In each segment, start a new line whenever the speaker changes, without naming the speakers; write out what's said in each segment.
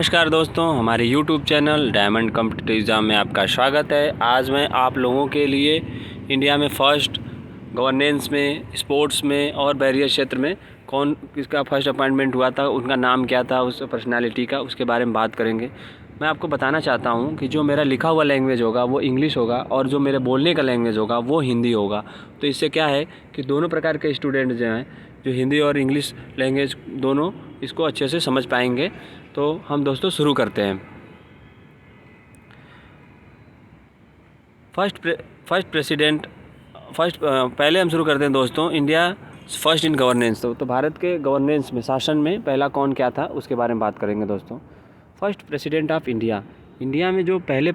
नमस्कार दोस्तों, हमारे YouTube channel diamond competitive exam में आपका स्वागत है। आज मैं आप लोगों के लिए इंडिया में फ़र्स्ट गवर्नेंस में, स्पोर्ट्स में और बैरियर क्षेत्र में कौन किसका फ़र्स्ट अपॉइंटमेंट हुआ था, उनका नाम क्या था, उस पर्सनालिटी का, उसके बारे में बात करेंगे। मैं आपको बताना चाहता हूँ कि जो मेरा लिखा हुआ लैंग्वेज होगा वो इंग्लिश होगा और जो मेरे बोलने का लैंग्वेज होगा वो हिंदी होगा। तो इससे क्या है कि दोनों प्रकार के स्टूडेंट जो हैं, जो हिंदी और इंग्लिश लैंग्वेज दोनों इसको अच्छे से समझ पाएंगे। तो हम दोस्तों शुरू करते हैं। पहले हम शुरू करते हैं दोस्तों, इंडिया फर्स्ट इन गवर्नेंस। तो भारत के गवर्नेंस में, शासन में पहला कौन क्या था उसके बारे में बात करेंगे दोस्तों। First president of India, India में जो पहले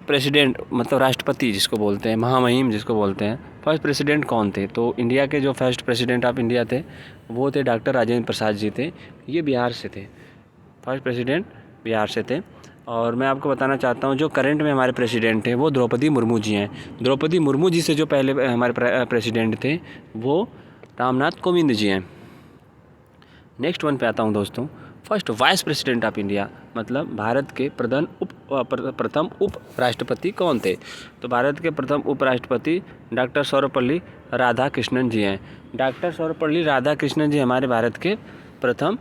प्रेसिडेंट मतलब राष्ट्रपति जिसको बोलते हैं, महामहिम जिसको बोलते हैं, फर्स्ट प्रेसिडेंट कौन थे। तो इंडिया के जो फर्स्ट प्रेसिडेंट ऑफ इंडिया थे वो थे डॉक्टर राजेंद्र प्रसाद जी थे। ये बिहार से थे, फर्स्ट प्रेसिडेंट बिहार से थे। और मैं आपको बताना चाहता हूँ जो करंट में हमारे प्रेसिडेंट हैं वो द्रौपदी मुर्मू जी हैं। द्रौपदी मुर्मू जी से जो पहले हमारे प्रेसिडेंट थे वो रामनाथ कोविंद जी हैं। नेक्स्ट वन पे आता हूँ दोस्तों, first vice president of India, मतलब भारत के प्रथम उप राष्ट्रपति कौन थे। तो भारत के प्रथम उप राष्ट्रपति डॉक्टर सर्वपल्ली राधाकृष्णन जी हैं। डॉक्टर सर्वपल्ली राधाकृष्णन जी हमारे भारत के प्रथम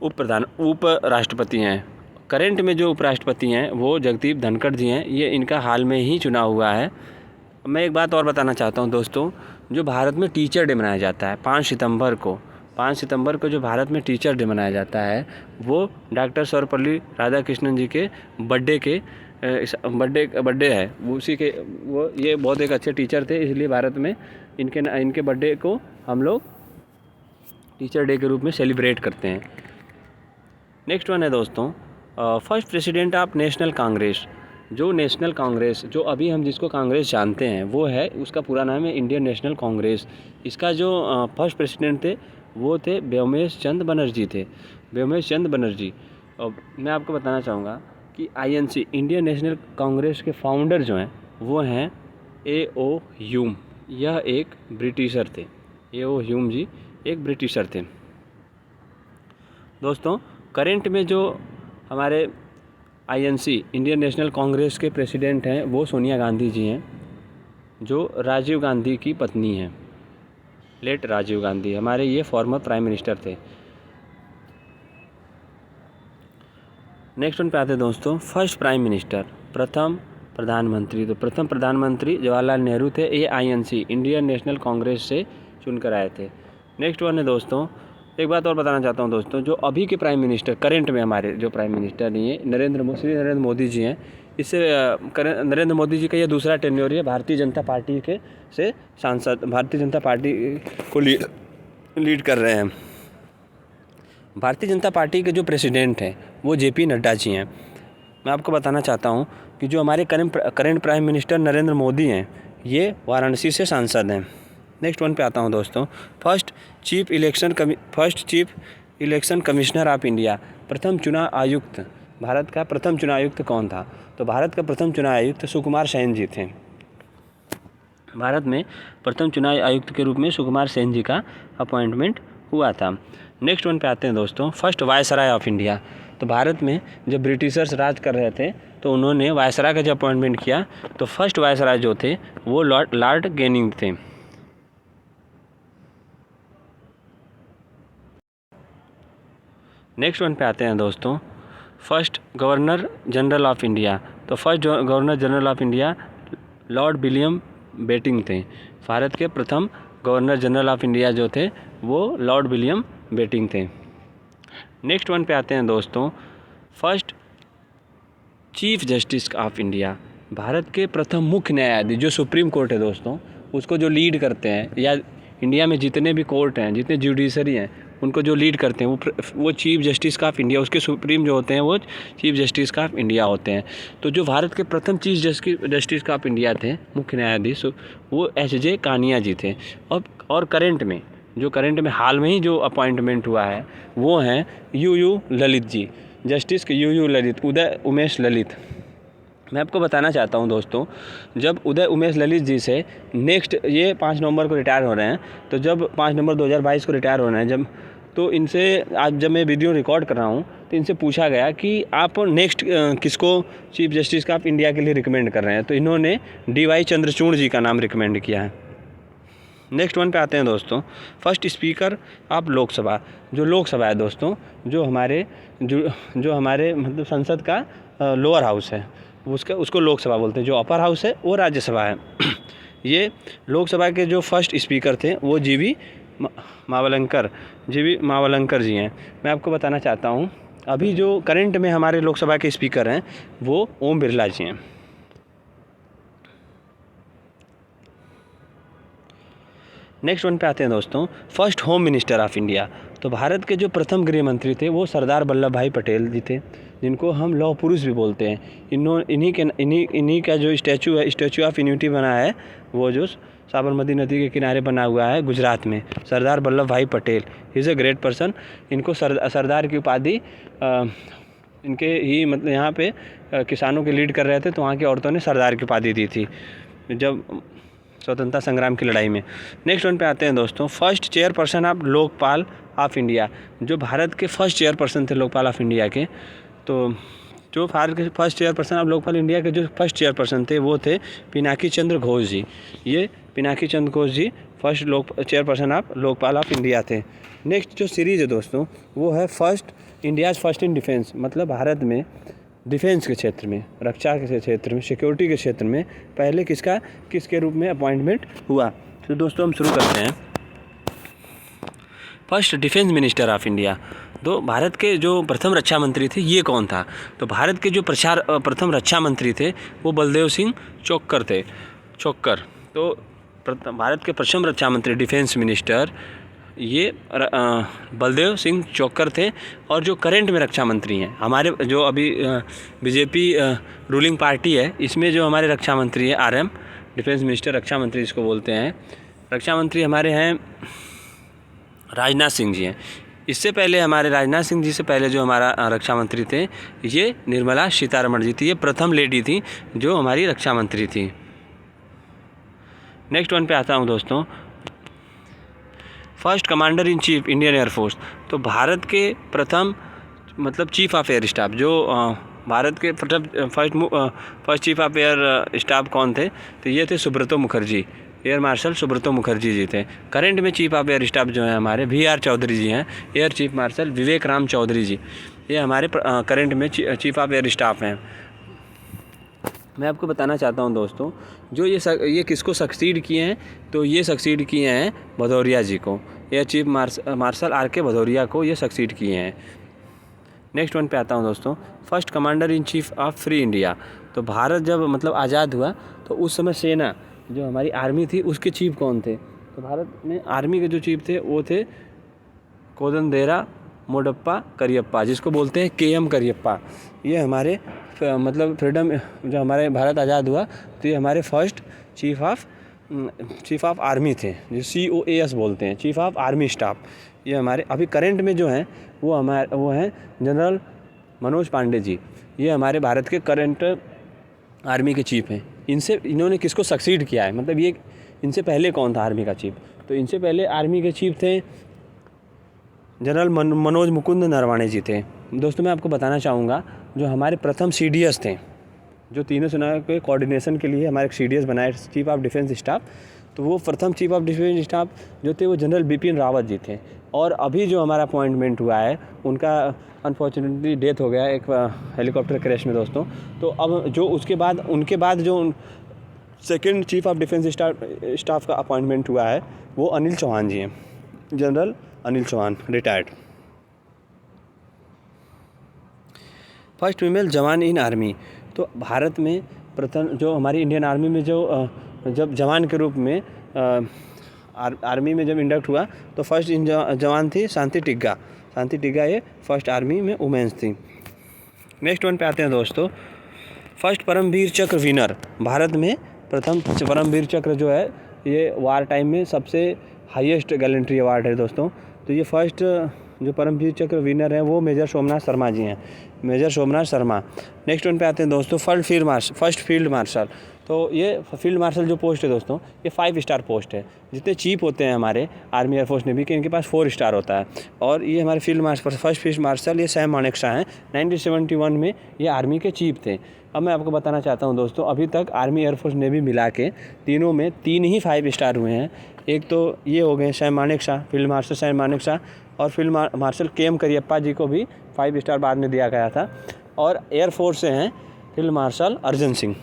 उप राष्ट्रपति हैं। करंट में जो उपराष्ट्रपति हैं वो जगदीप धनखड़ जी हैं। ये इनका हाल में ही चुनाव हुआ है। मैं एक बात और बताना चाहता हूँ दोस्तों, जो भारत में टीचर डे मनाया जाता है 5 सितंबर को जो भारत में टीचर डे मनाया जाता है वो डॉक्टर सर्वपल्ली राधाकृष्णन जी के बर्थडे है। उसी के वो ये बहुत एक अच्छे टीचर थे, इसलिए भारत में इनके बर्थडे को हम लोग टीचर डे के रूप में सेलिब्रेट करते हैं। नेक्स्ट वन है दोस्तों, first president of national Congress. जो नेशनल कांग्रेस, जो अभी हम जिसको कांग्रेस जानते हैं वो है, उसका पूरा नाम है इंडियन नेशनल कांग्रेस। इसका जो फर्स्ट प्रेसिडेंट थे वो थे व्योमेश चंद्र बनर्जी। और मैं आपको बताना चाहूँगा कि INC इंडियन नेशनल कांग्रेस के फाउंडर जो हैं वो हैं A.O. ह्यूम। यह एक ब्रिटिशर थे। A.O. ह्यूम जी एक ब्रिटिशर थे। दोस्तों करंट में जो हमारे INC इंडियन नेशनल कांग्रेस के प्रेसिडेंट हैं वो सोनिया गांधी जी हैं, जो राजीव गांधी की पत्नी हैं। लेट राजीव गांधी हमारे ये फॉर्मर प्राइम मिनिस्टर थे। नेक्स्ट वन पे आते हैं दोस्तों, फर्स्ट प्राइम मिनिस्टर, प्रथम प्रधानमंत्री। तो प्रथम प्रधानमंत्री जवाहरलाल नेहरू थे। ये INC इंडियन नेशनल कांग्रेस से चुनकर आए थे। नेक्स्ट वन है दोस्तों, एक बात और बताना चाहता हूँ दोस्तों, जो अभी के प्राइम मिनिस्टर, करंट में हमारे जो प्राइम मिनिस्टर नहीं है, नरेंद्र मोदी जी हैं। इससे नरेंद्र मोदी जी का यह दूसरा टेन्योर है भारतीय जनता पार्टी के से सांसद, भारतीय जनता पार्टी को लीड कर रहे हैं। भारतीय जनता पार्टी के जो प्रेसिडेंट हैं वो JP नड्डा जी हैं। मैं आपको बताना चाहता हूँ कि जो हमारे current prime minister Narendra Modi हैं ये वाराणसी से सांसद हैं। नेक्स्ट वन पे आता हूँ दोस्तों, first chief election commissioner of India, प्रथम चुनाव आयुक्त। भारत का प्रथम चुनाव आयुक्त कौन था। तो भारत का प्रथम चुनाव आयुक्त सुकुमार सेन जी थे। भारत में प्रथम चुनाव आयुक्त के रूप में सुकुमार सेन जी का अपॉइंटमेंट हुआ था। नेक्स्ट वन पे आते हैं दोस्तों, फर्स्ट वायसराय ऑफ इंडिया। तो भारत में जब ब्रिटिशर्स राज कर रहे थे तो उन्होंने वायसराय का जब अपॉइंटमेंट किया तो फर्स्ट वायसराय जो थे वो लॉर्ड कैनिंग थे। नेक्स्ट वन पे आते हैं दोस्तों, first governor general of India. तो first governor general of India Lord William Bentinck थे। भारत के प्रथम गवर्नर जनरल ऑफ इंडिया जो थे वो लॉर्ड विलियम बेटिंग थे। नेक्स्ट वन पे आते हैं दोस्तों, first chief justice of India. Bharat के प्रथम मुख्य न्यायाधीश, जो सुप्रीम कोर्ट है दोस्तों, उसको जो लीड करते हैं, या इंडिया में जितने भी कोर्ट हैं, जितने जुडिशरी हैं, उनको जो लीड करते हैं वो चीफ जस्टिस ऑफ इंडिया, उसके सुप्रीम जो होते हैं वो चीफ जस्टिस ऑफ इंडिया होते हैं। तो जो भारत के प्रथम चीफ जस्टिस ऑफ इंडिया थे, मुख्य न्यायाधीश, वो HJ कानिया जी थे। और करंट में हाल में ही जो अपॉइंटमेंट हुआ है वो हैं UU Lalit ji, justice UU Lalit, Uday Umesh Lalit. मैं आपको बताना चाहता हूं दोस्तों, जब उदय उमेश ललित जी से नेक्स्ट ये 5 नवंबर को रिटायर हो रहे हैं, तो जब 5 नवंबर 2022 को रिटायर हो रहे हैं, जब तो इनसे आज जब मैं वीडियो रिकॉर्ड कर रहा हूँ तो इनसे पूछा गया कि आप नेक्स्ट किसको चीफ जस्टिस का आप इंडिया के लिए रिकमेंड कर रहे हैं, तो इन्होंने DY चंद्रचूड़ जी का नाम रिकमेंड किया है। नेक्स्ट वन पे आते हैं दोस्तों, फर्स्ट स्पीकर ऑफ लोकसभा। जो लोकसभा है दोस्तों, जो हमारे मतलब संसद का लोअर हाउस है, उसको लोकसभा बोलते हैं। जो अपर हाउस है वो राज्यसभा है। ये लोकसभा के जो फर्स्ट स्पीकर थे वो जीवी मावलंकर जी हैं। मैं आपको बताना चाहता हूँ, अभी जो करंट में हमारे लोकसभा के स्पीकर हैं वो ओम बिरला जी हैं। नेक्स्ट वन पे आते हैं दोस्तों, first home minister of India. तो भारत के जो प्रथम गृह मंत्री थे वो सरदार वल्लभ भाई पटेल जी थे, जिनको हम लौह पुरुष भी बोलते हैं। इन्हीं का जो स्टैचू है, स्टैचू ऑफ यूनिटी बना है, वो जो साबरमती नदी के किनारे बना हुआ है गुजरात में, सरदार वल्लभ भाई Patel is a great person. इनको सरदार की उपाधि इनके ही मतलब यहाँ पे किसानों के लीड कर रहे थे, तो वहाँ की औरतों ने सरदार की उपाधि दी थी जब स्वतंत्रता संग्राम की लड़ाई में। नेक्स्ट वन पे आते हैं दोस्तों, first chairperson of Lokpal of India. जो भारत के फर्स्ट चेयरपर्सन थे लोकपाल ऑफ इंडिया के, तो जो भारत के first chairperson of Lokpal India के जो फर्स्ट चेयरपर्सन थे वो थे पिनाकी चंद्र घोष जी। ये Pinaki Chandra Ghosh ji first chairperson of Lokpal of India थे। नेक्स्ट जो सीरीज़ है दोस्तों वो है इंडियाज़ फर्स्ट इन डिफेंस। मतलब भारत में डिफेंस के क्षेत्र में, रक्षा के क्षेत्र में, सिक्योरिटी के क्षेत्र में पहले किसके रूप में अपॉइंटमेंट हुआ। तो दोस्तों हम शुरू करते हैं। First defence minister of India. तो भारत के जो प्रथम रक्षा मंत्री थे ये कौन था? तो भारत के जो प्रथम रक्षा मंत्री थे वो बलदेव सिंह चोक्कर थे। तो भारत के प्रथम रक्षा मंत्री डिफेंस मिनिस्टर ये बलदेव सिंह चोक्कर थे। और जो करंट में रक्षा मंत्री हैं हमारे, जो अभी बीजेपी रूलिंग पार्टी है, इसमें जो हमारे रक्षा मंत्री है RM, डिफेंस मिनिस्टर रक्षा मंत्री इसको बोलते हैं। रक्षा मंत्री हमारे हैं राजनाथ सिंह जी हैं। इससे पहले हमारे राजनाथ सिंह जी से पहले जो हमारा रक्षा मंत्री थे ये निर्मला सीतारमण जी थी। ये प्रथम लेडी थी जो हमारी रक्षा मंत्री थी। नेक्स्ट वन पे आता हूँ दोस्तों, first commander in chief Indian air force. तो भारत के प्रथम मतलब चीफ ऑफ एयर स्टाफ, जो भारत के first chief of air staff कौन थे? तो ये थे सुब्रतो मुखर्जी, एयर मार्शल सुब्रतो मुखर्जी जी थे। करंट में चीफ ऑफ एयर स्टाफ जो है हमारे VR चौधरी जी हैं। एयर चीफ मार्शल विवेक राम चौधरी जी, ये हमारे करंट में चीफ ऑफ एयर स्टाफ हैं। मैं आपको बताना चाहता हूं दोस्तों, जो ये किसको सक्सीड किए हैं? तो ये सक्सीड किए हैं भदौरिया जी को। Air chief marshal RK Bhadauria को ये सक्सीड किए हैं। नेक्स्ट वन पे आता हूं दोस्तों, first commander in chief of free India. तो भारत जब मतलब आज़ाद हुआ तो उस समय सेना जो हमारी आर्मी थी उसके चीफ कौन थे? तो भारत में आर्मी के जो चीफ थे वो थे कोदंदेरा मोडप्पा करियप्पा, जिसको बोलते हैं KM करियप्पा। ये हमारे मतलब फ्रीडम, जो हमारे भारत आज़ाद हुआ तो ये हमारे फर्स्ट चीफ ऑफ आर्मी थे, जो COAS बोलते हैं, चीफ ऑफ आर्मी स्टाफ। ये हमारे अभी करंट में जो हैं वो हैं जनरल मनोज पांडे जी। ये हमारे भारत के करंट आर्मी के चीफ हैं। इन्होंने किसको सक्सीड किया है? मतलब ये इनसे पहले कौन था आर्मी का चीफ? तो इनसे पहले आर्मी के चीफ थे जनरल मनोज मुकुंद नरवाणे जी थे। दोस्तों मैं आपको बताना चाहूँगा, जो हमारे प्रथम CDS थे, जो तीनों सेना के कोऑर्डिनेशन के लिए हमारे CDS बनाए, चीफ ऑफ डिफेंस स्टाफ, तो वो प्रथम चीफ ऑफ डिफेंस स्टाफ जो थे वो जनरल बिपिन रावत जी थे। और अभी जो हमारा अपॉइंटमेंट हुआ है उनका अनफॉर्चुनेटली डेथ हो गया एक हेलीकॉप्टर क्रैश में दोस्तों। तो अब जो उनके बाद जो second chief of defence staff का अपॉइंटमेंट हुआ है वो अनिल चौहान जी हैं, general Anil Chauhan, retired. First female जवान इन आर्मी। तो भारत में प्रथम जो हमारी इंडियन आर्मी में जो जब जवान के रूप में आर्मी में जब इंडक्ट हुआ तो फर्स्ट जवान थी शांति टिग्गा। ये फर्स्ट आर्मी में वुमेन्स थी। नेक्स्ट वन पे आते हैं दोस्तों, फर्स्ट परमवीर चक्र विनर। भारत में प्रथम परमवीर चक्र जो है ये वार टाइम में सबसे हाईएस्ट गैलेंट्री अवार्ड है दोस्तों। तो ये फर्स्ट जो परमवीर चक्र विनर हैं वो मेजर सोमनाथ शर्मा जी हैं, major Somnath Sharma. Next one पे आते हैं दोस्तों, फर्स्ट फील्ड मार्शल। तो ये फील्ड मार्शल जो पोस्ट है दोस्तों, ये 5 स्टार पोस्ट है। जितने चीफ होते हैं हमारे आर्मी एयरफोर्स नेवी के, इनके पास 4 स्टार होता है। और ये हमारे फर्स्ट फील्ड मार्शल ये सैम मानेकशॉ हैं। 1971 में ये आर्मी के चीफ थे। अब मैं आपको बताना चाहता हूँ दोस्तों, अभी तक आर्मी एयरफोर्स नेवी मिला के तीनों में 3 ही 5 स्टार हुए हैं। एक तो ये हो गए Sam Manekshaw, field marshal Sam Manekshaw, और फील्ड मार्शल के.एम. करियप्पा जी को भी 5 स्टार बाद में दिया गया था। और एयरफोर्स से हैं फील्ड मार्शल अर्जन सिंह।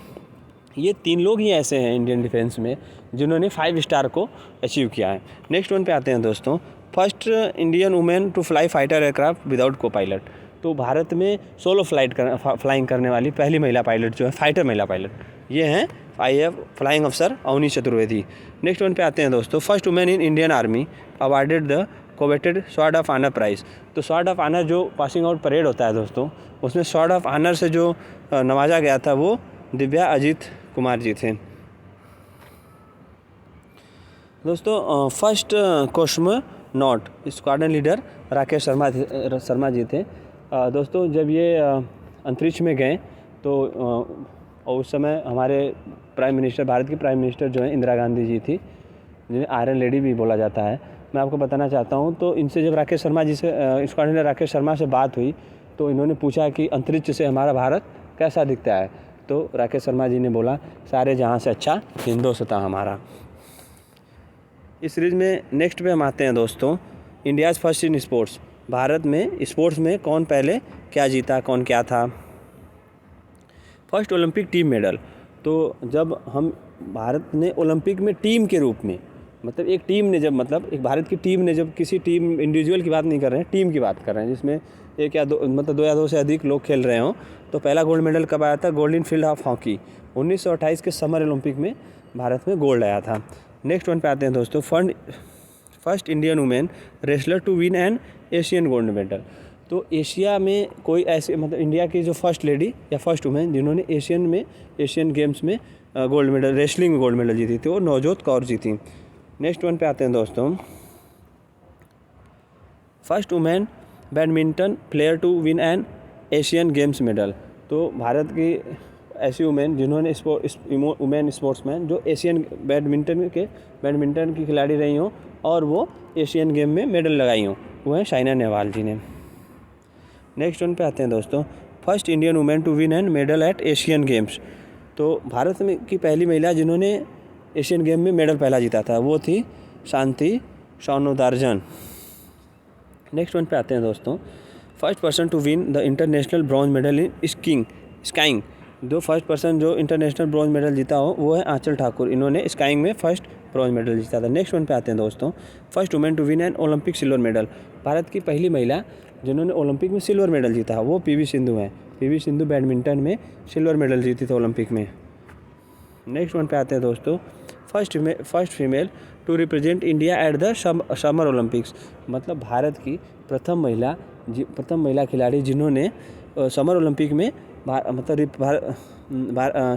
ये 3 लोग ही ऐसे हैं इंडियन डिफेंस में जिन्होंने 5 स्टार को अचीव किया है। नेक्स्ट वन पे आते हैं दोस्तों, first Indian women to fly fighter aircraft without copilot. तो भारत में सोलो फ्लाइंग करने वाली पहली महिला पायलट जो है, फाइटर महिला पायलट, ये हैं IAF फ्लाइंग अफसर अवनी चतुर्वेदी। नेक्स्ट वन पे आते हैं दोस्तों, first women in Indian army awarded the coveted sword of honour prize. तो स्वॉर्ड ऑफ ऑनर जो पासिंग आउट परेड होता है दोस्तों, उसमें स्वॉर्ड ऑफ ऑनर से जो नवाजा गया था वो दिव्या अजीत कुमार जी थे। दोस्तों first cosmonaut squadron leader Rakesh Sharma ji थे। दोस्तों जब ये अंतरिक्ष में गए तो उस समय हमारे प्राइम मिनिस्टर, भारत की प्राइम मिनिस्टर जो है इंदिरा गांधी जी थी, जिन्हें आयरन लेडी भी बोला जाता है। मैं आपको बताना चाहता हूँ, तो इनसे जब राकेश शर्मा जी से स्क्वाड्रन लीडर राकेश शर्मा से बात हुई तो इन्होंने पूछा कि अंतरिक्ष से हमारा भारत कैसा दिखता है। तो राकेश शर्मा जी ने बोला, सारे जहाँ से अच्छा हिंदुस्तान हमारा। इस सीरीज़ में नेक्स्ट पे हम आते हैं दोस्तों, India's first in sports. Bharat में स्पोर्ट्स में कौन पहले क्या जीता, कौन क्या था। First Olympic team medal. तो जब हम भारत ने ओलंपिक में टीम के रूप में, मतलब एक टीम ने जब, मतलब एक भारत की टीम ने जब, किसी टीम इंडिविजुअल की बात नहीं कर रहे हैं, टीम की बात कर रहे हैं जिसमें एक या दो, मतलब 2 या 2 से अधिक लोग खेल रहे हों। तो पहला गोल्ड मेडल कब आया था? गोल्डन फील्ड ऑफ हॉकी 1928 के समर ओलंपिक में भारत में गोल्ड आया था। नेक्स्ट वन पे आते हैं दोस्तों, first Indian women wrestler to win an Asian gold medal. तो एशिया में कोई ऐसे, मतलब इंडिया की जो फर्स्ट लेडी या फर्स्ट वुमेन जिन्होंने एशियन गेम्स में गोल्ड मेडल, रेसलिंग में गोल्ड मेडल जीती थी, वो नवजोत कौर जी थी। नेक्स्ट वन पे आते हैं दोस्तों, first women badminton player to win an Asian games medal. तो भारत की ऐसी वुमेन जिन्होंने वुमेन स्पोर्ट्समैन जो एशियन बैडमिंटन की खिलाड़ी रही हों और वो एशियन गेम में मेडल लगाई हों, वो है साइना नेहवाल जी ने। नेक्स्ट वन पे आते हैं दोस्तों, first Indian women to win an medal at Asian games. तो भारत में की पहली महिला जिन्होंने एशियन गेम में मेडल पहला जीता था वो थी शांति सौनोदार्जन। नेक्स्ट वन पे आते हैं दोस्तों, first person to win the international bronze medal in skiing. जो फर्स्ट पर्सन जो इंटरनेशनल ब्रॉन्ज मेडल जीता हो वो है आंचल ठाकुर, इन्होंने स्काइंग में फर्स्ट ब्रॉन्ज मेडल जीता था। नेक्स्ट वन पे आते हैं दोस्तों, first women to win an Olympic silver medal. Bharat की पहली महिला जिन्होंने ओलंपिक में सिल्वर मेडल जीता वो PV सिंधु हैं। PV सिंधु बैडमिंटन में सिल्वर मेडल जीती थी ओलंपिक में। नेक्स्ट वन पे आते हैं दोस्तों, first female to represent India at the summer Olympics. मतलब भारत की प्रथम महिला खिलाड़ी जिन्होंने समर ओलंपिक में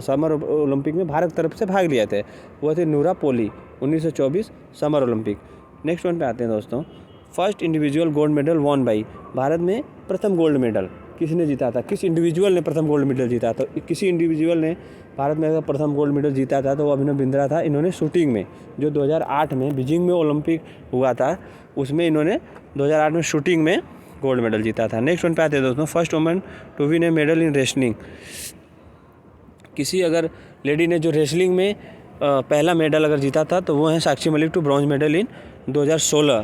समर ओलंपिक में भारत तरफ से भाग लिया थे, वो थे नूरा पोली 1924 समर ओलंपिक। नेक्स्ट वन पे आते हैं दोस्तों, first individual gold medal won by. Bharat में प्रथम गोल्ड मेडल किसने जीता था, किस इंडिविजुअल ने प्रथम गोल्ड मेडल जीता? तो किसी इंडिविजुअल ने भारत में अगर प्रथम गोल्ड मेडल जीता था तो वो अभिनव बिंद्रा था। इन्होंने शूटिंग में, जो 2008 में बीजिंग में ओलंपिक हुआ था, उसमें इन्होंने 2008 में शूटिंग में गोल्ड मेडल जीता था। नेक्स्ट वन पे आते हैं दोस्तों, first woman to win a medal in wrestling. किसी अगर लेडी ने जो रेसलिंग में पहला मेडल अगर जीता था तो वो है Sakshi Malik to bronze medal in 2016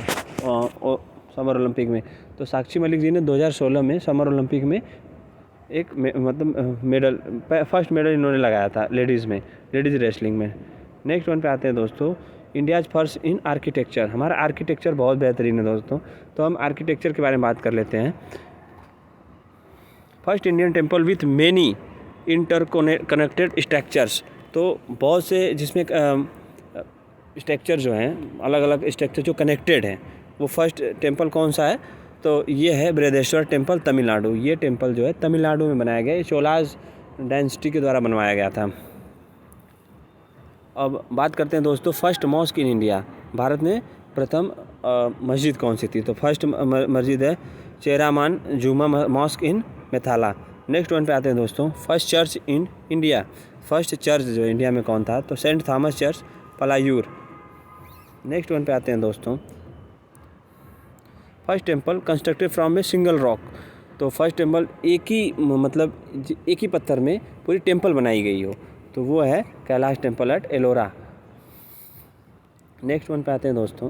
summer Olympic में। तो साक्षी मलिक जी ने 2016 में समर ओलंपिक में एक मेडल, फर्स्ट मेडल इन्होंने लगाया था लेडीज़ रेसलिंग में। नेक्स्ट वन पे आते हैं दोस्तों, इंडियाज़ फर्स्ट इन आर्किटेक्चर। हमारा आर्किटेक्चर बहुत बेहतरीन है दोस्तों, तो हम आर्किटेक्चर के बारे में बात कर लेते हैं। First Indian temple with many interconnected structures. तो बहुत से जिसमें स्ट्रक्चर जो हैं, अलग अलग स्ट्रक्चर जो कनेक्टेड हैं, वो फर्स्ट टेम्पल कौन सा है? तो ये है बृहदेश्वर टेम्पल तमिलनाडु। ये टेम्पल जो है तमिलनाडु में बनाया गया, ये चोलाज डायनेस्टी के द्वारा बनवाया गया था। अब बात करते हैं दोस्तों, first mosque in India. Bharat में प्रथम मस्जिद कौन सी थी? तो फर्स्ट मस्जिद है Cheraman Juma mosque in Methala. Next one पे आते हैं दोस्तों, first church in India. First church जो इंडिया में कौन था, तो saint Thomas church, Palayur. Next one पे आते हैं दोस्तों, first temple constructed from a single rock. तो फर्स्ट टेम्पल एक ही मतलब एक ही पत्थर में पूरी टेम्पल बनाई गई हो, तो वो है Kailash temple at Ellora. Next one पे आते हैं दोस्तों,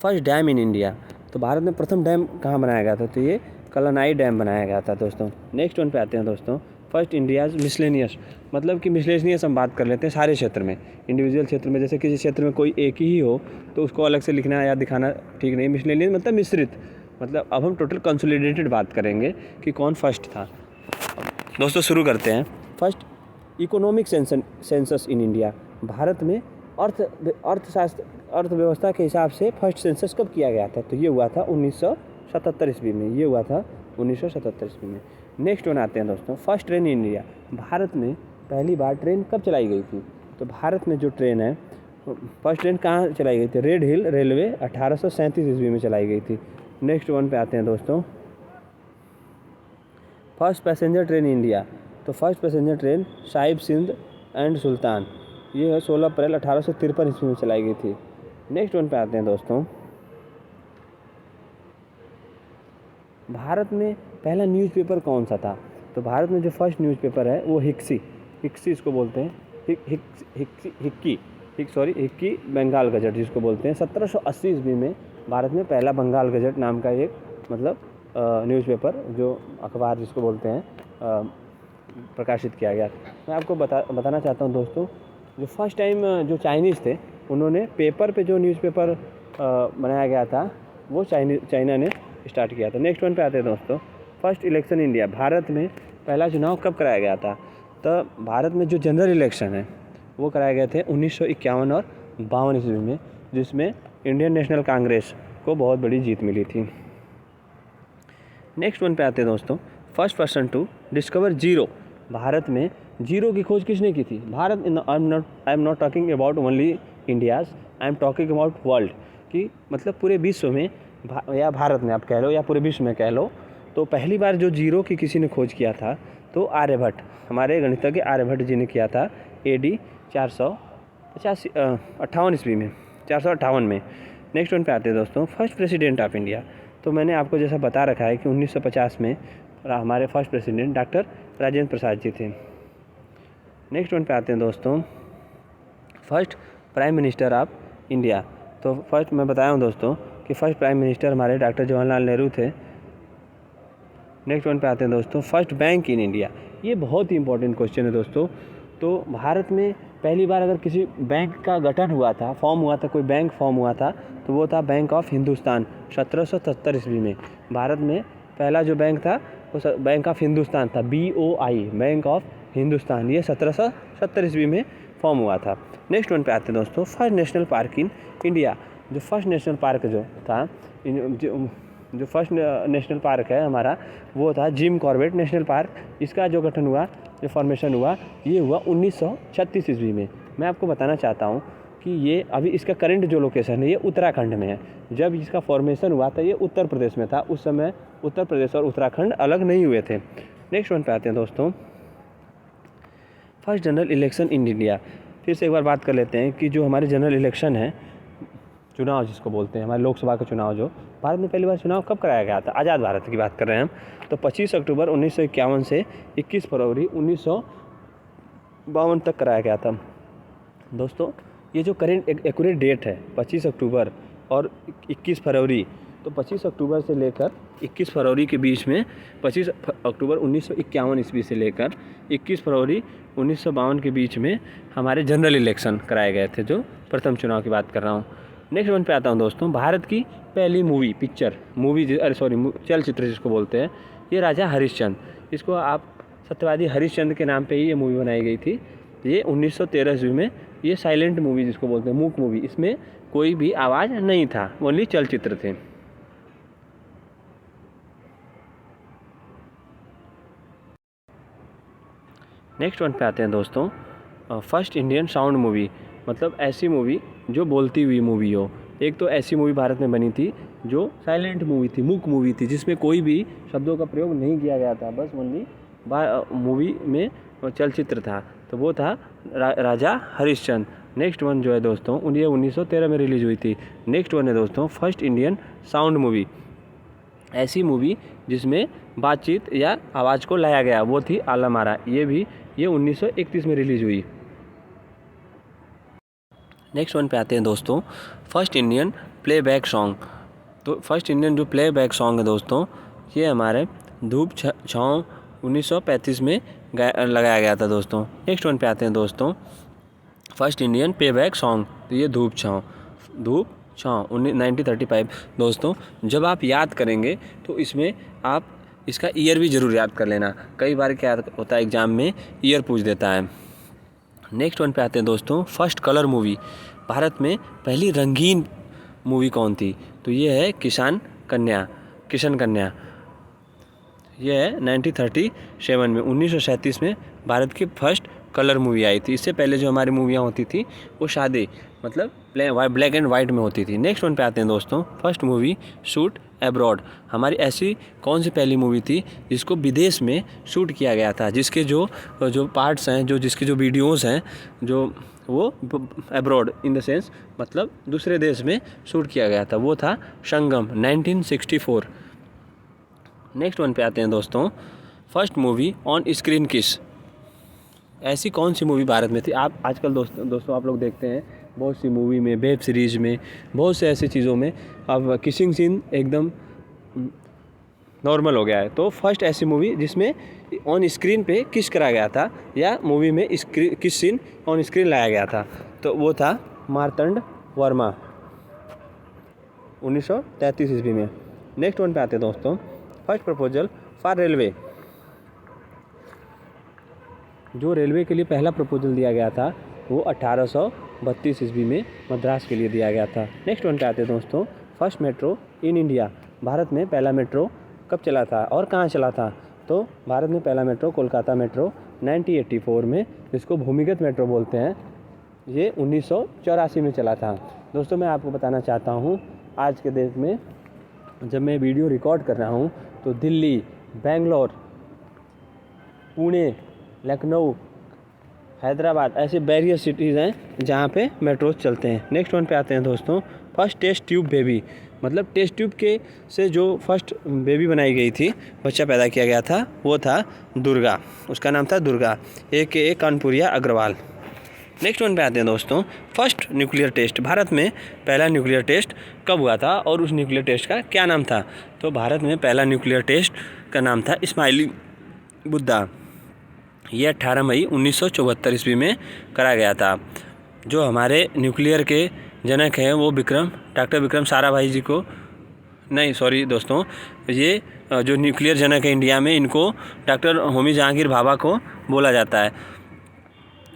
फर्स्ट डैम इन इंडिया। तो भारत में प्रथम डैम कहाँ बनाया गया था, तो ये कलानाई डैम बनाया गया था दोस्तों। नेक्स्ट वन पे आते हैं दोस्तों, फर्स्ट इंडियाज़ मिसलेनियस। मतलब कि मिसलेनियस हम बात कर लेते हैं सारे क्षेत्र में, इंडिविजुअल क्षेत्र में जैसे किसी क्षेत्र में कोई एक ही हो तो उसको अलग से लिखना या दिखाना ठीक नहीं। मिसलेनियस मतलब मिश्रित, मतलब अब हम टोटल कंसोलिडेटेड बात करेंगे कि कौन फर्स्ट था। दोस्तों शुरू करते हैं। First economic census in India. Bharat में अर्थव्यवस्था के हिसाब से फर्स्ट सेंसस कब किया गया था, तो ये हुआ था 1977 ईस्वी में। ये हुआ था 1977 ईस्वी में। नेक्स्ट वन आते हैं दोस्तों, first train in India. Bharat में पहली बार ट्रेन कब चलाई गई थी, तो भारत में जो ट्रेन है फर्स्ट ट्रेन कहाँ चलाई गई थी, रेड हिल रेलवे 1837 ईस्वी में चलाई गई थी। नेक्स्ट वन पे आते हैं दोस्तों, फर्स्ट पैसेंजर ट्रेन इंडिया। तो first passenger train Sahib Sindh and Sultan, ये है 16 अप्रैल 1853 ईस्वी में चलाई गई थी। नेक्स्ट वन पे आते हैं दोस्तों, भारत में पहला न्यूज़पेपर कौन सा था, तो भारत में जो फर्स्ट न्यूज़पेपर है वो हिक्सी इसको बोलते हैं, हिक्की बंगाल गजट जिसको बोलते हैं। 1780 ईस्वी में भारत में पहला बंगाल गजट नाम का एक मतलब न्यूज़पेपर जो अखबार जिसको बोलते हैं प्रकाशित किया गया। मैं आपको बताना चाहता हूँ दोस्तों, जो फर्स्ट टाइम जो चाइनीज़ थे उन्होंने पेपर पे जो न्यूज़पेपर बनाया गया था वो चाइना ने स्टार्ट किया था। नेक्स्ट वन पे आते हैं दोस्तों, फर्स्ट इलेक्शन इंडिया। भारत में पहला चुनाव कब कराया गया था, तो भारत में जो जनरल इलेक्शन है वो कराए गए थे 1951 और 52 ईस्वी में, जिसमें इंडियन नेशनल कांग्रेस को बहुत बड़ी जीत मिली थी। नेक्स्ट वन पे आते हैं दोस्तों, first person to discover zero. भारत में जीरो की खोज किसने की थी, Bharat I am not talking about only India's, I am talking about world, कि मतलब पूरे विश्व में या भारत में आप कह लो या पूरे विश्व में कह लो, तो पहली बार जो जीरो की किसी ने खोज किया था तो आर्यभट्ट, हमारे गणितज्ञ आर्यभट्ट जी ने किया था AD 458 ईस्वी में, 458 में। नेक्स्ट वन पे आते हैं दोस्तों, फर्स्ट प्रेसिडेंट ऑफ इंडिया। तो मैंने आपको जैसा बता रखा है कि 1950 में हमारे first president doctor Rajendra Prasad ji थे। नेक्स्ट वन पे आते हैं दोस्तों, first prime minister of India. तो फर्स्ट मैं बताया हूँ दोस्तों कि फर्स्ट प्राइम मिनिस्टर हमारे डॉक्टर जवाहरलाल नेहरू थे। नेक्स्ट वन पे आते हैं दोस्तों, फर्स्ट बैंक इन इंडिया। ये बहुत ही इंपॉर्टेंट क्वेश्चन है दोस्तों। तो भारत में पहली बार अगर किसी बैंक का गठन हुआ था, फॉर्म हुआ था, कोई बैंक फॉर्म हुआ था, तो वो था बैंक ऑफ हिंदुस्तान 1770 ईस्वी में। भारत में पहला जो बैंक था वो बैंक ऑफ हिंदुस्तान था, BOI, बैंक ऑफ हिंदुस्तान। ये 1770 ईस्वी में फॉर्म हुआ था। नेक्स्ट वन पे आते हैं दोस्तों, first national park in India. जो फर्स्ट नेशनल पार्क जो था, जो फर्स्ट नेशनल पार्क है हमारा, वो था जिम कॉर्बेट नेशनल पार्क। इसका जो गठन हुआ, जो फॉर्मेशन हुआ, ये हुआ 1936 ईस्वी में। मैं आपको बताना चाहता हूँ कि ये अभी इसका करंट जो लोकेशन है ये उत्तराखंड में है। जब इसका फॉर्मेशन हुआ था ये उत्तर प्रदेश में था, उस समय उत्तर प्रदेश और उत्तराखंड अलग नहीं हुए थे। नेक्स्ट वन पे आते हैं दोस्तों, first general election in India. फिर से एक बार बात कर लेते हैं कि जो हमारे जनरल इलेक्शन है, चुनाव जिसको बोलते हैं, हमारे लोकसभा का चुनाव, जो भारत में पहली बार चुनाव कब कराया गया था, आज़ाद भारत की बात कर रहे हैं हम, तो 25 अक्टूबर 1951 से 21 फरवरी 1952 तक कराया गया था। दोस्तों ये जो करेंट एक्यूरेट डेट है 25 अक्टूबर और 21 फरवरी, तो 25 अक्टूबर से लेकर 21 फरवरी के बीच में, 25 अक्टूबर 1951 ईस्वी से लेकर 21 फरवरी 1952 के बीच में हमारे जनरल इलेक्शन कराए गए थे, जो प्रथम चुनाव की बात कर रहा हूँ। नेक्स्ट वन पे आता हूँ दोस्तों, भारत की पहली चलचित्र जिसको बोलते हैं, ये राजा हरिश्चंद्र। इसको आप सत्यवादी हरिश्चंद्र के नाम पे ही ये मूवी बनाई गई थी। ये 1913 ईस्वी में, ये साइलेंट मूवी जिसको बोलते हैं, मूक मूवी। इसमें कोई भी आवाज़ नहीं था, ओनली चलचित्र थे। नेक्स्ट वन पे आते हैं दोस्तों, फर्स्ट इंडियन साउंड मूवी। मतलब ऐसी मूवी जो बोलती हुई मूवी हो। एक तो ऐसी मूवी भारत में बनी थी जो साइलेंट मूवी थी, मूक मूवी थी, जिसमें कोई भी शब्दों का प्रयोग नहीं किया गया था, बस ओनली मूवी में चलचित्र था, तो वो था राजा हरिश्चंद्र। नेक्स्ट वन जो है दोस्तों, 1913 में रिलीज हुई थी। नेक्स्ट वन है दोस्तों फर्स्ट इंडियन साउंड मूवी। ऐसी मूवी जिसमें बातचीत या आवाज़ को लाया गया, वो थी आलम आरा। ये 1931 में रिलीज हुई। नेक्स्ट वन पे आते हैं दोस्तों, फर्स्ट इंडियन प्लेबैक सॉन्ग। तो फर्स्ट इंडियन जो प्लेबैक सॉन्ग है दोस्तों, ये हमारे धूप छाँव 1935 में लगाया गया था दोस्तों। नेक्स्ट वन पे आते हैं दोस्तों, फर्स्ट इंडियन प्लेबैक सॉन्ग, तो ये धूप छाँव 1935 दोस्तों। जब आप याद करेंगे तो इसमें आप इसका ईयर भी ज़रूर याद कर लेना, कई बार क्या होता है एग्ज़ाम में ईयर पूछ देता है। नेक्स्ट वन पे आते हैं दोस्तों, फर्स्ट कलर मूवी। भारत में पहली रंगीन मूवी कौन थी? तो ये है किशन कन्या। ये है 1937 में 1937 में भारत की फर्स्ट कलर मूवी आई थी। इससे पहले जो हमारी मूवियाँ होती थी वो शादी मतलब ब्लैक एंड वाइट में होती थी। नेक्स्ट वन पे आते हैं दोस्तों, फर्स्ट मूवी शूट एब्रॉड। हमारी ऐसी कौन सी पहली मूवी थी जिसको विदेश में शूट किया गया था, जिसके जो पार्ट्स हैं, जिसके जो वीडियोज़ हैं, जो वो एब्रॉड इन द सेंस मतलब दूसरे देश में शूट किया गया था, वो था संगम 1964। नेक्स्ट वन पे आते हैं दोस्तों, फर्स्ट मूवी ऑन स्क्रीन किस। ऐसी कौन सी मूवी भारत में थी? आप आजकल दोस्तों आप लोग देखते हैं बहुत सी मूवी में, वेब सीरीज़ में, बहुत से ऐसी चीज़ों में अब किसिंग सीन एकदम नॉर्मल हो गया है। तो फर्स्ट ऐसी मूवी जिसमें ऑन स्क्रीन पे किस करा गया था या मूवी में किस सीन ऑन स्क्रीन लाया गया था, तो वो था मार्तंड वर्मा 1933 ईस्वी में। नेक्स्ट वन पे आते हैं दोस्तों, फर्स्ट प्रपोजल फॉर रेलवे। जो रेलवे के लिए पहला प्रपोजल दिया गया था वो 1832 ईस्वी में मद्रास के लिए दिया गया था। नेक्स्ट वन पे आते हैं दोस्तों, first metro in India. Bharat में पहला मेट्रो कब चला था और कहाँ चला था? तो भारत में पहला मेट्रो कोलकाता मेट्रो 1984 में, जिसको भूमिगत मेट्रो बोलते हैं, ये 1984 में चला था। दोस्तों मैं आपको बताना चाहता हूँ, आज के देश में जब मैं वीडियो रिकॉर्ड कर रहा हूँ तो दिल्ली, बेंगलोर, पुणे, लखनऊ, हैदराबाद ऐसे वेरियस सिटीज़ हैं जहाँ पे मेट्रोज चलते हैं। नेक्स्ट वन पे आते हैं दोस्तों, फर्स्ट टेस्ट ट्यूब बेबी। मतलब टेस्ट ट्यूब के से जो फर्स्ट बेबी बनाई गई थी, बच्चा पैदा किया गया था, वो था दुर्गा। उसका नाम था Durga, AKA Kanpuriya Agrawal. Next one पे आते हैं दोस्तों, फर्स्ट न्यूक्लियर टेस्ट। भारत में पहला न्यूक्लियर टेस्ट कब हुआ था और उस न्यूक्लियर टेस्ट का क्या नाम था? तो भारत में पहला न्यूक्लियर टेस्ट का नाम था इस्माइली बुद्धा। ये 18 मई 1974 ईस्वी में करा गया था। जो हमारे न्यूक्लियर के जनक हैं वो डॉक्टर विक्रम साराभाई जी को, नहीं सॉरी दोस्तों, ये जो न्यूक्लियर जनक है इंडिया में, इनको डॉक्टर होमी जहांगीर भाभा को बोला जाता है।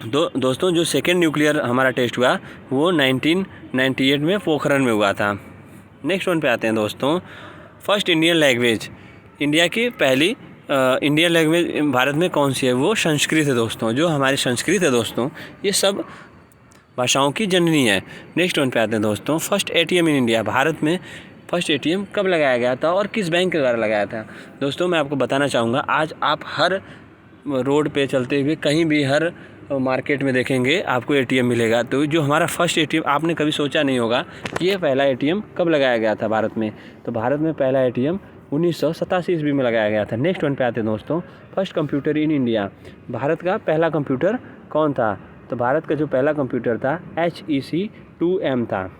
दोस्तों जो सेकेंड न्यूक्लियर हमारा टेस्ट हुआ वो 1998 में पोखरण में हुआ था। नेक्स्ट वन पे आते हैं दोस्तों, फर्स्ट इंडियन लैंग्वेज। इंडिया की पहली इंडियन लैंग्वेज भारत में कौन सी है? वो संस्कृत है दोस्तों। जो हमारी संस्कृत है दोस्तों, ये सब भाषाओं की जननी है। नेक्स्ट वन पे आते हैं दोस्तों, first ATM in India. Bharat में फर्स्ट ATM कब लगाया गया था और किस बैंक के द्वारा लगाया था? दोस्तों मैं आपको बताना चाहूँगा, आज आप हर रोड पे चलते हुए कहीं भी हर मार्केट में देखेंगे आपको ATM मिलेगा। तो जो हमारा फर्स्ट ATM, आपने कभी सोचा नहीं होगा कि ये पहला ATM कब लगाया गया था भारत में। तो भारत में पहला ATM 1987 ईस्वी में लगाया गया था। नेक्स्ट वन पे आते हैं दोस्तों, first computer in India. Bharat का पहला कंप्यूटर कौन था? तो भारत का जो पहला कंप्यूटर था HEC 2M था।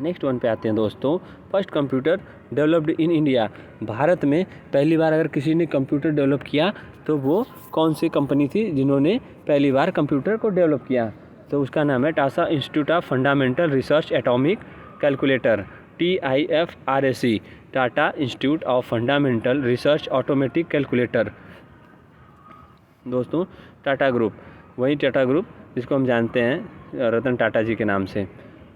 नेक्स्ट वन पे आते हैं दोस्तों, first computer developed in India. Bharat में पहली बार अगर किसी ने कंप्यूटर डेवलप किया तो वो कौन सी कंपनी थी जिन्होंने पहली बार कंप्यूटर को डेवलप किया? तो उसका नाम है Tata institute of fundamental research atomic calculator, TIFRAC, Tata institute of fundamental research automatic calculator. दोस्तों टाटा ग्रुप, वही टाटा ग्रुप जिसको हम जानते हैं रतन टाटा जी के नाम से।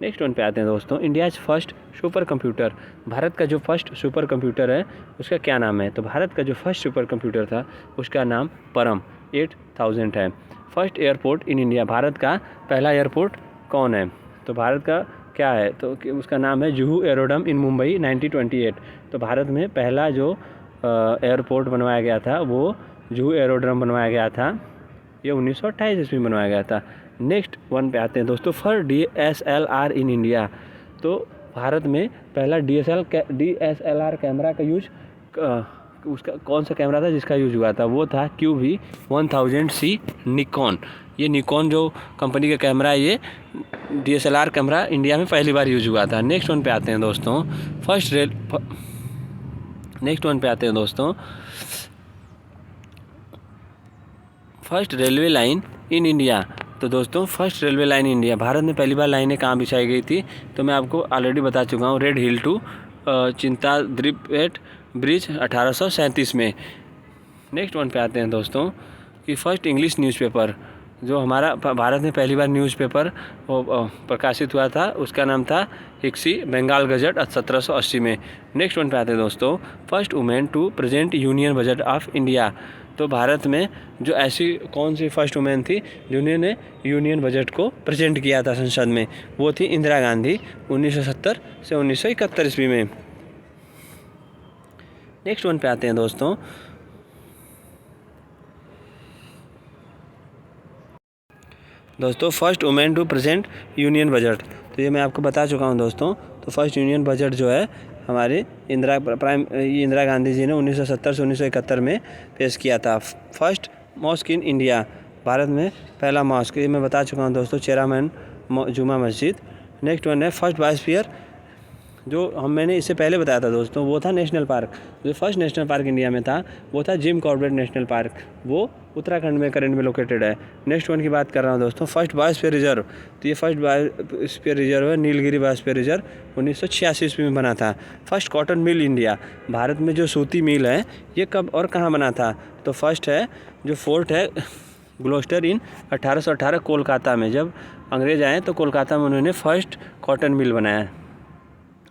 नेक्स्ट वन पे आते हैं दोस्तों, India's first super computer. Bharat का जो फर्स्ट सुपर कंप्यूटर है उसका क्या नाम है? तो भारत का जो फर्स्ट सुपर कंप्यूटर था उसका नाम परम 8000 है। First airport in India. Bharat का पहला एयरपोर्ट कौन है? तो भारत का क्या है? तो उसका नाम है जुहू एरोड्रम इन मुंबई 1928। तो भारत में पहला जो एयरपोर्ट बनवाया गया था वो जुहू एरोड्रम बनवाया गया था, ये 1928 ईस्वी में बनवाया गया था। नेक्स्ट वन पे आते हैं दोस्तों, फर्स्ट DSLR इन इंडिया। तो भारत में पहला DSLR कैमरा का यूज, उसका कौन सा कैमरा था जिसका यूज हुआ था, वो था QV1000C निकॉन। ये निकॉन जो कंपनी का कैमरा है, ये DSLR कैमरा इंडिया में पहली बार यूज हुआ था। नेक्स्ट वन पे आते हैं दोस्तों, first railway line in India. तो दोस्तों first railway line India, Bharat में पहली बार लाइनें कहाँ बिछाई गई थी, तो मैं आपको ऑलरेडी बता चुका हूँ, रेड हिल टू चिंताद्रिपेट ब्रिज 1837 में। नेक्स्ट वन पे आते हैं दोस्तों कि फर्स्ट इंग्लिश न्यूज़पेपर, जो हमारा भारत में पहली बार न्यूज़पेपर प्रकाशित हुआ था, उसका नाम था हिक्सी बंगाल गजट 1780 में। नेक्स्ट वन पे आते हैं दोस्तों, first women to present union budget of India. तो भारत में जो ऐसी कौन सी फर्स्ट वुमेन थी जिन्होंने यूनियन बजट को प्रेजेंट किया था संसद में, वो थी इंदिरा गांधी 1970 से 1971 ईस्वी में। नेक्स्ट वन पे आते हैं दोस्तों first women to present union budget. तो ये मैं आपको बता चुका हूँ दोस्तों। तो फर्स्ट यूनियन बजट जो है हमारे इंदिरा गांधी जी ने 1970 से 1971 में पेश किया था। First mosque in India, Bharat में पहला मॉस्क, ये मैं बता चुका हूँ दोस्तों, चेरामन जुमा मस्जिद। नेक्स्ट वन है फर्स्ट बायोस्फीयर, जो मैंने इससे पहले बताया था दोस्तों, वो था नेशनल पार्क। जो फर्स्ट नेशनल पार्क इंडिया में था वो था जिम कॉर्बेट नेशनल पार्क, वो उत्तराखंड में करंट में लोकेटेड है। नेक्स्ट वन की बात कर रहा हूँ दोस्तों, फर्स्ट बायोस्फीयर रिजर्व। तो ये फर्स्ट बायोस्फीयर रिजर्व है नीलगिरी बायोस्फीयर रिजर्व, 1986 ईस्वी में बना था। First cotton mill India, Bharat में जो सूती मिल है ये कब और कहाँ बना था, तो फर्स्ट है जो फोर्ट है ग्लोस्टर इन 1818 कोलकाता में। जब अंग्रेज आए तो कोलकाता में उन्होंने फर्स्ट कॉटन मिल बनाया।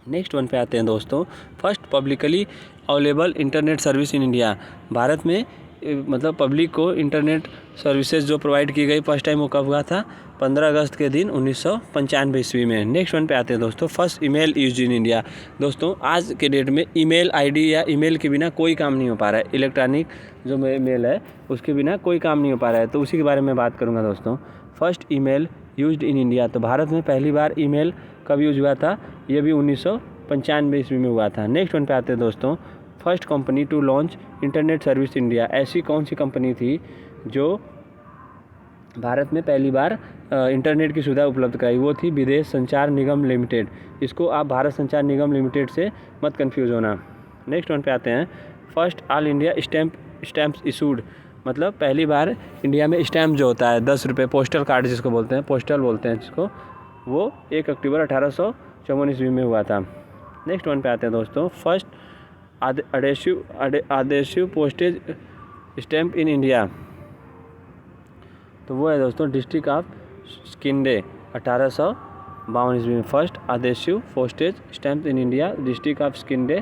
नेक्स्ट वन पे आते हैं दोस्तों, first publicly available internet service in India. Bharat में मतलब पब्लिक को इंटरनेट सर्विसेज जो प्रोवाइड की गई फर्स्ट टाइम वो कब हुआ था, 15 अगस्त के दिन 1995 ईस्वी में। नेक्स्ट वन पे आते हैं दोस्तों, first email use in India. दोस्तों आज के डेट में ईमेल आईडी या ईमेल के बिना कोई काम नहीं हो पा रहा है, इलेक्ट्रॉनिक जो मेल है उसके बिना कोई काम नहीं हो पा रहा है, तो उसी के बारे में बात करूँगा दोस्तों। First email used in India, तो भारत में पहली बार ईमेल कब यूज हुआ था, ये भी 1995 ईस्वी में हुआ था। नेक्स्ट वन पे आते हैं दोस्तों, first company to launch internet service India. ऐसी कौन सी कंपनी थी जो भारत में पहली बार इंटरनेट की सुविधा उपलब्ध कराई, वो थी विदेश संचार निगम लिमिटेड। इसको आप भारत संचार निगम लिमिटेड से मत कंफ्यूज होना। नेक्स्ट वन पे आते हैं, first all India stamps issued, मतलब पहली बार इंडिया में स्टैम्प जो होता है 10 रुपये, पोस्टल कार्ड जिसको बोलते हैं, पोस्टल बोलते हैं जिसको, वो 1 अक्टूबर 1854 ईस्वी में हुआ था। नेक्स्ट वन पे आते हैं दोस्तों, first adhesive postage stamp in India, तो वो है दोस्तों डिस्ट्रिक्ट ऑफ स्किंडे 1852 ईस्वी में। First adhesive postage stamp in India, district of Scinde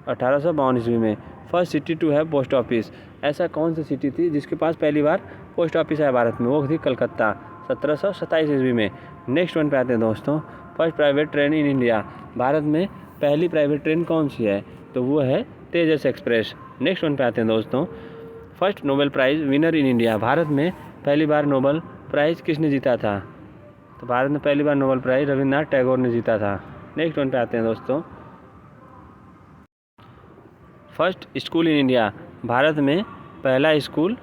1852 ईस्वी में। First city to have post office, ऐसा कौन सी सिटी थी जिसके पास पहली बार पोस्ट ऑफिस है भारत में, वो थी कलकत्ता 1727 ईस्वी में। नेक्स्ट वन पे आते हैं दोस्तों, first private train in India, Bharat में पहली प्राइवेट ट्रेन कौन सी है, तो वो है तेजस एक्सप्रेस। नेक्स्ट वन पे आते हैं दोस्तों, first Nobel prize winner in India, Bharat में पहली बार नोबेल प्राइज़ किसने जीता था, तो भारत में पहली बार नोबेल प्राइज़ रविन्द्रनाथ टैगोर ने जीता था। नेक्स्ट वन पे आते हैं दोस्तों, first school in India, Bharat में पहला स्कूल,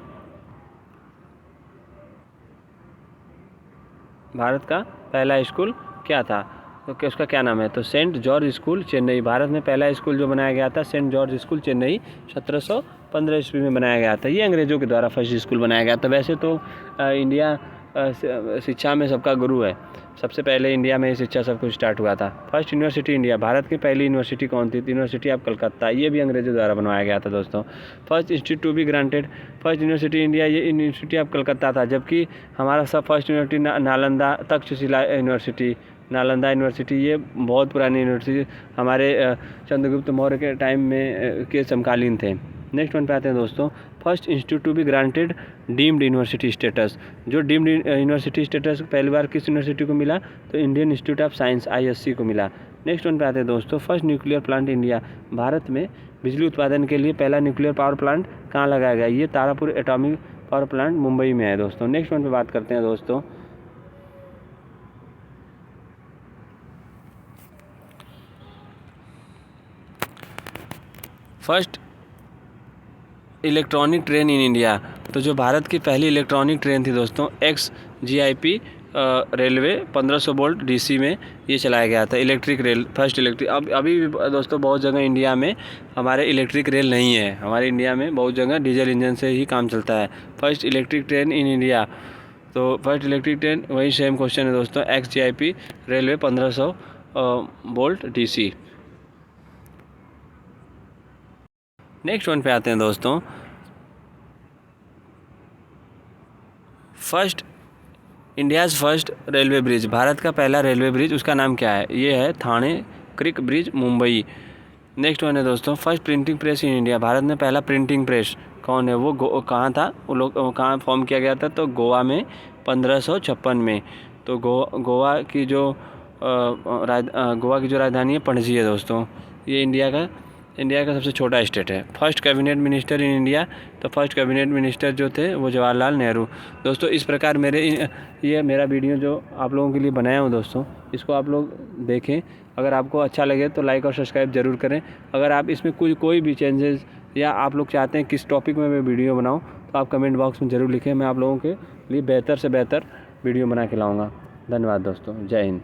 भारत का पहला स्कूल क्या था, तो उसका क्या नाम है, तो saint George school Chennai. Bharat में पहला स्कूल जो बनाया गया था सेंट जॉर्ज स्कूल चेन्नई 1715 ईस्वी में बनाया गया था। ये अंग्रेज़ों के द्वारा फर्स्ट स्कूल बनाया गया था। वैसे तो इंडिया शिक्षा में सबका गुरु है, सबसे पहले इंडिया में शिक्षा सब कुछ स्टार्ट हुआ था। फर्स्ट यूनिवर्सिटी इंडिया, भारत की पहली यूनिवर्सिटी कौन थी, यूनिवर्सिटी ऑफ कलकत्ता, ये भी अंग्रेज़ों द्वारा बनवाया गया था दोस्तों। First institute to be granted, first university India, ये यूनिवर्सिटी ऑफ कलकत्ता था, जबकि हमारा सब first university Nalanda Taxila university, Nalanda university, ये बहुत पुरानी यूनिवर्सिटी हमारे चंद्रगुप्त मौर्य के टाइम में के समकालीन थे। नेक्स्ट वन पे आते हैं दोस्तों, first institute to be granted deemed university status. जो डीम्ड यूनिवर्सिटी स्टेटस पहली बार किस यूनिवर्सिटी को मिला, तो Indian institute of science ISC को मिला। नेक्स्ट वन पे आते हैं दोस्तों, first nuclear plant India. Bharat में बिजली उत्पादन के लिए पहला न्यूक्लियर पावर प्लांट कहाँ लगाया गया, ये Tarapur atomic power plant Mumbai में है दोस्तों। नेक्स्ट वन पे बात करते हैं दोस्तों, first electronic train in India. तो जो भारत की पहली इलेक्ट्रॉनिक ट्रेन थी दोस्तों, XGIP रेलवे 1500 वोल्ट DC में ये चलाया गया था। Electric rail, first electric. अब अभी भी दोस्तों बहुत जगह इंडिया में हमारे इलेक्ट्रिक रेल नहीं है, हमारे इंडिया में बहुत जगह डीजल इंजन से ही काम चलता है। First electric train in India, तो फर्स्ट इलेक्ट्रिक ट्रेन वही सेम क्वेश्चन है दोस्तों, XGIP railway 1500 volt DC। Next one पे आते हैं दोस्तों, first India's first railway bridge. Bharat का पहला रेलवे ब्रिज, उसका नाम क्या है, ये है थाने क्रिक ब्रिज मुंबई। नेक्स्ट वन है दोस्तों, first printing press in India. Bharat में पहला प्रिंटिंग प्रेस कौन है, वो कहाँ था, वो लोग कहाँ फॉर्म किया गया था, तो गोवा में 1556 में। तो गोवा की जो राजधानी है पणजी है दोस्तों। ये इंडिया का सबसे छोटा स्टेट है। First cabinet minister in India, तो फर्स्ट कैबिनेट मिनिस्टर जो थे वो जवाहरलाल नेहरू। दोस्तों इस प्रकार ये मेरा वीडियो जो आप लोगों के लिए बनाया हूँ दोस्तों, इसको आप लोग देखें। अगर आपको अच्छा लगे तो लाइक और सब्सक्राइब ज़रूर करें। अगर आप इसमें कोई भी चेंजेस या आप लोग चाहते हैं किस टॉपिक में मैं वीडियो बनाऊँ, तो आप कमेंट बॉक्स में ज़रूर लिखें। मैं आप लोगों के लिए बेहतर से बेहतर वीडियो बना के लाऊँगा। धन्यवाद दोस्तों, जय हिंद।